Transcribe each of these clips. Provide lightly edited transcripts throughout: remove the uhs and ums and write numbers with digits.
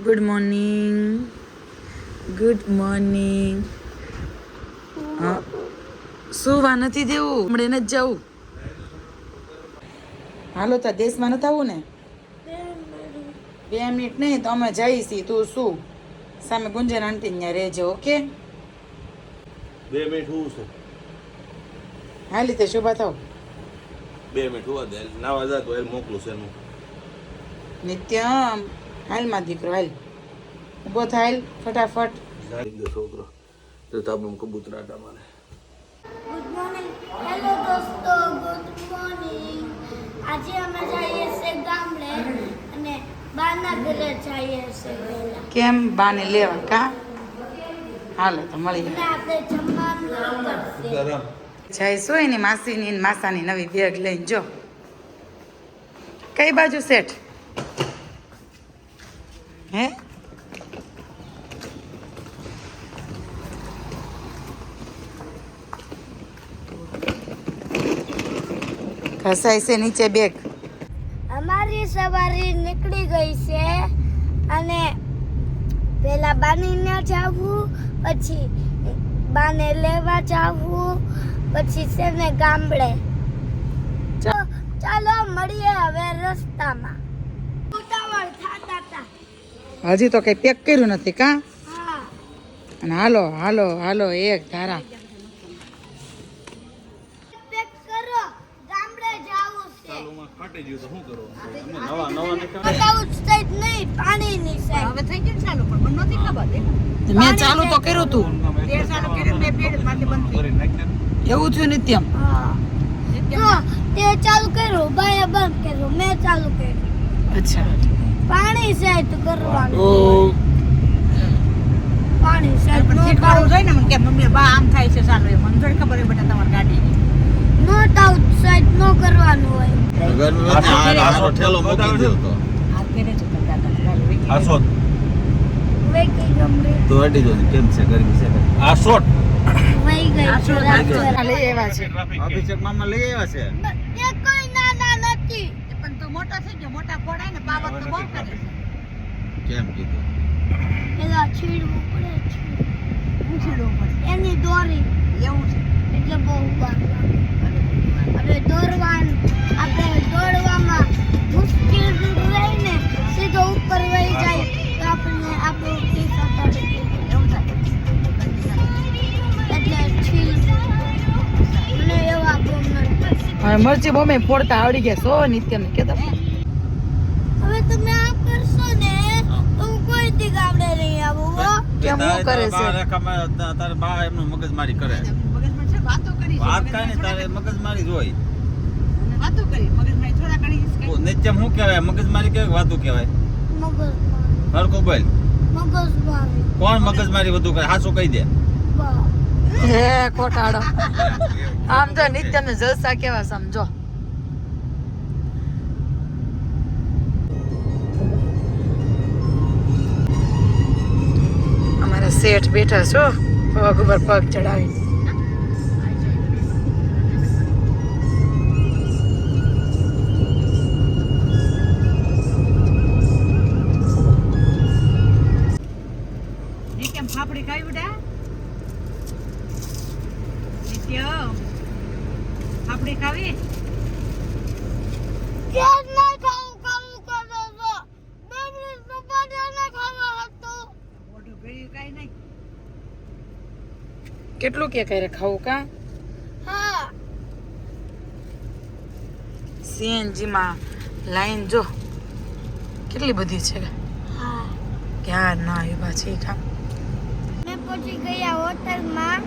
Good morning. Good morning. હા, સુવા નથી દેવું, હમણાં નથી જવું. હાલો તો દેશમાં નથી આવું ને? 2 મિનિટ નહીં તો અમે જઈશી. તું શું સામે ગુંજન આંટી ત્યાં રહેજો, ઓકે? 2 મિનિટ હું છે. હાલી તે શોભા થાવ. 2 મિનિટ હોવા દે. નાવા જા તો એ મોકલું છે એનું. નિત્યમ હાલ માં દીકરો હાલ, ઉભો થાય ફટાફટ. જાઈ છોકરો તો તાબમ કબૂતરા આટા મારે. Good morning. હેલો દોસ્તો, ગુડ મોર્નિંગ. આજે અમે જઈએ છે ગામડે અને બાના ઘરે જઈએ છે પહેલા. કેમ બાને લેવા કા? હાલો તો મળીએ. અને આપણે જમવાનું કરશે. ગરમ જઈશું એની માસીની ને માસાની નવી બેગ લઈને. જો કઈ બાજુ સેટ હે? ઘસાય છે નીચે બેગ. અમારી સવારી નીકળી ગઈ છે અને પહેલા બાની ને જાવું, પછી બાને લેવા જાવું, પછી છે ને ગામડે. ચાલો મળીએ હવે રસ્તામાં. ઉતાવળ થાતા તા. હજી તો કઈ પેક કર્યું નથી કા? હા. અને હાલો હાલો હાલો એક ધારા. પેક કરો, ગામડે જાવું છે. ચાલુમાં ફાટી ગયું તો શું કરો? નવા નવા નીકળે. આઉટ સાઈડ નહીં, પાણીની સાઈડ. હવે થઈ ગયું ચાલુ પણ મને નથી ખબર. મેં ચાલુ તો કર્યું તું. તે ચાલુ કર્યું મેં પેડ માટે બંધ થઈ કરી નાખ દે. એવું થયું નિત્યમ. હા. જો તે ચાલુ કર્યું, બાએ બંધ કર્યું, મેં ચાલુ કર્યું. અચ્છા. પાણી સાઈડ કરવાનું. ઓ પાણી સાઈડ પણ શીખવાડવું જોઈએ ને મને કે મમ્મી બા આમ થાય છે ચાલુ એ મને થોડી ખબર હોય બેટા તમારી ગાડીની. નોટ આઉટ સાઈડ નો કરવાનું હોય. આસો ઠેલો મૂકી દો તો. આ ફેરે છે બધા ચાલુ વેકી આસો વેકી ગમરી તો અડી જો કેમ છે ગરમી છે. આસો વહી ગઈ. આસો છે થઈ ગઈ. રાત્રે. લઈ આવ્યા છે. અભિષેક મામા લઈ આવ્યા છે. એ કોઈ નાના નથી. પણ તું મોટો થઈ ગયો મોટા ફોડાય ને પાવર તો બહુ કરે છે. કેમ કીધું? પેલા છીડવું પડે છે. હું છેડવું પડે એની દોરી એવું છે. એટલે બહુ વાર લાગે. આપણે દોડવામાં મુશ્કેલ રહીને સીધો ઉપર વહી જાય તો આપણને આપણું પીસ અટાડી દે. એવું થાય એટલે છીલ મને એવા બહુ નથી. હવે મરચી બમે ફોડતા આવડી ગયા છો નિત્યમ કેતો. હવે તમે આ કરશો ને તો હું કોઈ દી ગામડે નહીં આવું હો. કેમ હું કરે છે? તારે બા એમનું મગજમારી કરે. મગજમાં છે વાતો કરી છે. વાત કાંઈ નહીં, તારે મગજમારી જ હોય. વાતો કરી મગજમાં થોડા ઘણી નિત્યમ શું કહેવાય? મગજમારી કેવી વાતું કહેવાય? મગજમારી હરકો બોલ. મગજમારી કોણ મગજમારી વધુ કરે? હાચું કહી દે. બા. હે કોટાડો. આમ તો નિત્યમ ને જલસા કેવા સમજો. અમારા શેઠ બેઠા છો પગ ઉપર પગ ચડાવી. કેમ ફાફડી ખાવી બેટા નિત્ય ફાફડી ખાવી કેમ ના ખાવું ખાવું કરો છો? 2 મિનિટનું પાણી ના ખાવા હતું. મોઢું ભેળ્યું કાંઈ નહીં. કેટલું કે કરે ખાવું કા? હા. સીએનજી માં લાઈન જો કેટલી બધી છે. હા. ક્યાં ના આવ્યા છે કા? મેં પછી ગયા હોટલમાં.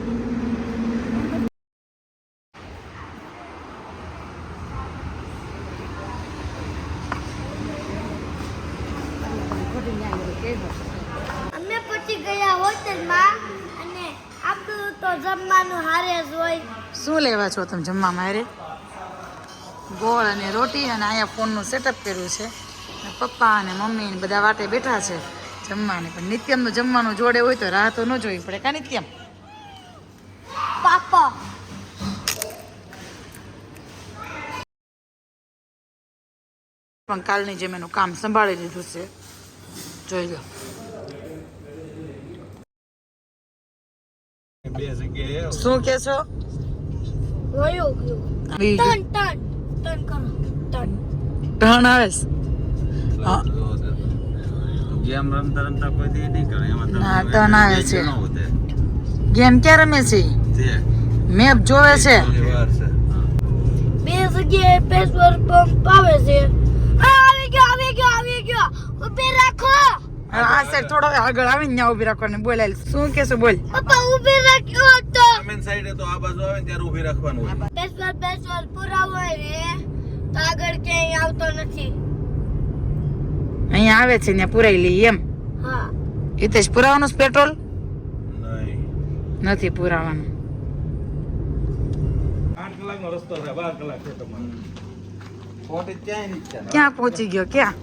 અમે પછી ગયા હોટલમાં અને આપણું તો જમવાનું હારે જ હોય. શું લેવા છો તમે જમવા મારે? ગોળ અને રોટી અને અહીંયા ફોનનું સેટઅપ કર્યું છે. અને પપ્પા અને મમ્મી ને બધા વાટે બેઠા છે જમવાને. પણ નિત્યમનું જમવાનું જોડે હોય તો રાહ તો ન જોવી પડે કા નિત્યમ? પાપા પણ કાલની જેમ એનું કામ સંભાળી લીધું છે. જોઈ લો. બે જગ્યાએ શું કે છો? વયો ગયો બીજું ટન ટન ટન કરો ટન ટર્ન આવે છે. હા. ગેમ રમતા રમતા કોઈ દી નહીં કરે એમાં ના, ટર્ન આવે છે. ન હોતે ગેમ ક્યાં રમે છે? તે મેપ જોવે છે. થોડી વાર છે બે જગ્યાએ પેટ્રોલ પંપ આવે છે આવી ગયો ઉભી રાખો આ સાઈડ થોડો આગળ આવીને ત્યાં ઊભી રાખવાની. બોલ હાલ. શું કે છો? બોલ. પપ્પા ઉભી રાખ્યો તો મેન સાઈડે તો આ બાજુ આવે ને ત્યારે ઊભી રાખવાનું હોય પેટ્રોલ પૂરા હોય ને તો આગળ ક્યાંય આવતો નથી અહીંયા આવે છે ત્યાં પુરાઈ લઈ એમ. હા હિતેશ પુરાવાનું છે પેટ્રોલ? નહીં નથી પુરાવાનું. 8 કલાકનો રસ્તો છે 12 કલાક છે તમારે ખોટી ક્યાંય નહીં છે ક્યાં પહોંચી ગયો? ક્યાં?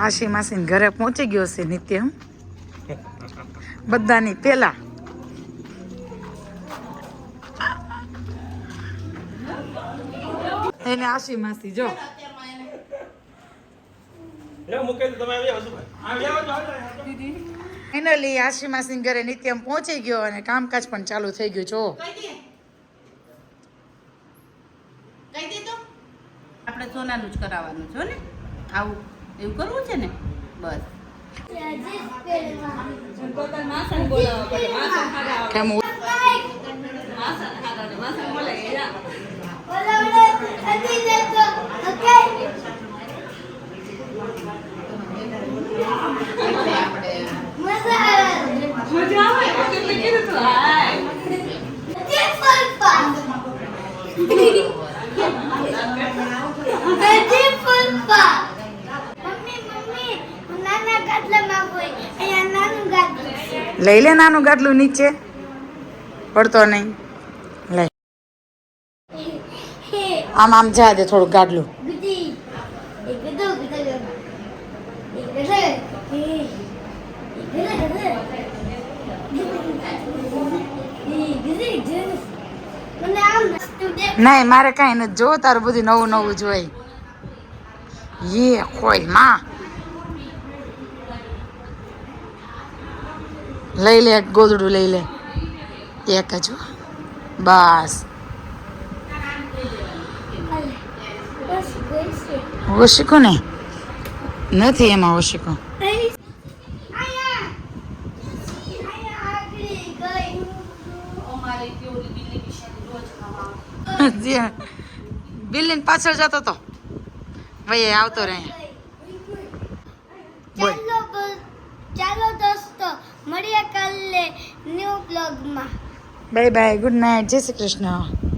આશી માસી ઘરે પહોંચી ગયો છે નિત્ય. બધાની પેલા એને આશી માસી જો ફાઇનલી આશી માસી ઘરે નિત્યમ પહોંચી ગયો અને કામકાજ પણ ચાલુ થઈ ગયું. જો આપણે સોનાનું જ કરાવવાનું છો ને આવું એવું કરવું છે ને બસ કેમ લઈ લે નાનું ગાટલું નીચે પડતો નહીં. લઈ આમ આમ જા દે થોડું ગાડલું. નહીં મારે કાંઈ નથી જોવું. તારું બધું નવું નવું જોઈ. યે ખોઈ માં લઈ લે. ગોદડું લઈ લે એક જ. બસ ઓશિકો ને નથી એમાં ઓશિકો. બિલ્લી પાછળ જતો તો ભાઈ આવતો રહે. બોલ. ચાલો દોસ્તો મળીએ કાલે ન્યૂ બ્લોગમાં. Bye bye. Good night. જય શ્રી કૃષ્ણ.